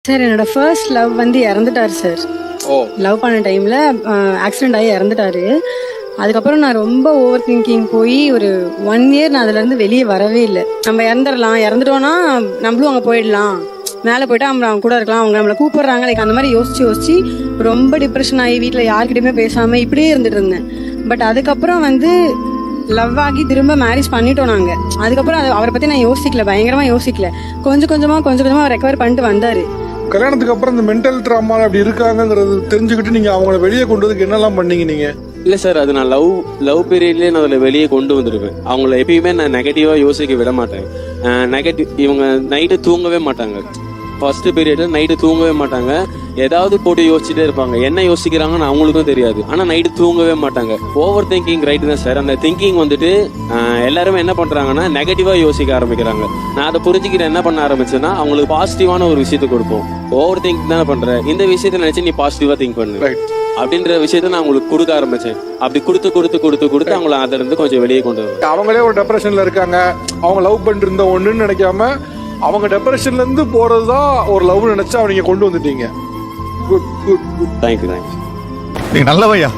Sir என்னோட first love வந்து இறந்துட்டார் சார். லவ் பண்ண டைம்ல ஆக்சிடென்ட் ஆகி இறந்துட்டாரு. அதுக்கப்புறம் நான் ரொம்ப ஓவர் திங்கிங் போய் ஒரு 1 இயர் நான் அதுல இருந்து வெளியே வரவே இல்லை. நம்ம இறந்துட்டோம்னா நம்மளும் அங்கே போயிடலாம், மேலே போயிட்டு அவங்க கூட இருக்கலாம், அவங்க நம்மளை கூப்பிடுறாங்க, லைக் அந்த மாதிரி யோசிச்சு ரொம்ப டிப்ரெஷன் ஆகி வீட்டில் யார்கிட்டயுமே பேசாம இப்படியே இருந்துட்டு இருந்தேன். பட் அதுக்கப்புறம் வந்து லவ் ஆகி திரும்ப மேரேஜ் பண்ணிட்டோம் நாங்க. அதுக்கப்புறம் அவரை பத்தி நான் யோசிக்கல, பயங்கரமா யோசிக்கல. கொஞ்சம் கொஞ்சமா ரெக்கவர் பண்ணிட்டு வந்தாரு. கல்யாணத்துக்கு அப்புறம் இந்த மென்டல் ட்ராமா அப்படி இருக்காங்கிறது தெரிஞ்சுக்கிட்டு நீங்க அவங்கள வெளியே கொண்டு வந்து என்னெல்லாம் பண்ணீங்க நீங்க? இல்ல சார், அது நான் லவ் பீரியட்லயே நான் அதில் வெளியே கொண்டு வந்துருவேன். அவங்கள எப்பயுமே நான் நெகட்டிவா யோசிக்க விட மாட்டேன். இவங்க நைட்டு தூங்கவே மாட்டாங்க. ஃபர்ஸ்ட் பீரியட்ல நைட்டு தூங்கவே மாட்டாங்க. ஏதாவது போட்டு யோசிச்சுட்டே இருப்பாங்க. என்ன யோசிக்கிறாங்கன்னு அவங்களுக்கும் தெரியாது. ஆனா நைட்டு தூங்கவே மாட்டாங்க. ஓவர் திங்கிங் ரைட் தான் சார். அந்த திங்கிங் வந்துட்டு எல்லாருமே என்ன பண்றாங்கன்னா நெகட்டிவா யோசிக்க ஆரம்பிக்கிறாங்க. நான் அதை புரிஞ்சுக்கிட்டு என்ன பண்ண ஆரம்பிச்சேன்னா அவங்களுக்கு பாசிட்டிவான ஒரு விஷயத்தை கொடுப்போம். ஓவர் திங்க் தானே பண்ற, இந்த விஷயத்த நினைச்சு நீ பாசிட்டிவா திங்க் பண்ணு அப்படின்ற விஷயத்த நான் உங்களுக்கு கொடுக்க ஆரம்பிச்சேன். அப்படி கொடுத்து அவங்கள அதுல இருந்து கொஞ்சம் வெளியே கொண்டு வரும். அவங்களே ஒரு டிப்ரெஷன்ல இருக்காங்க, அவங்க லவ் பண்ணிட்டு இருந்த ஒண்ணுன்னு நினைக்காம அவங்க டிப்ரெஷன்ல இருந்து போறதுதான் ஒரு லவ் நினைச்சு அவங்க கொண்டு வந்துட்டீங்க. குட். தேங்க்யூ. நீங்க நல்லவையா.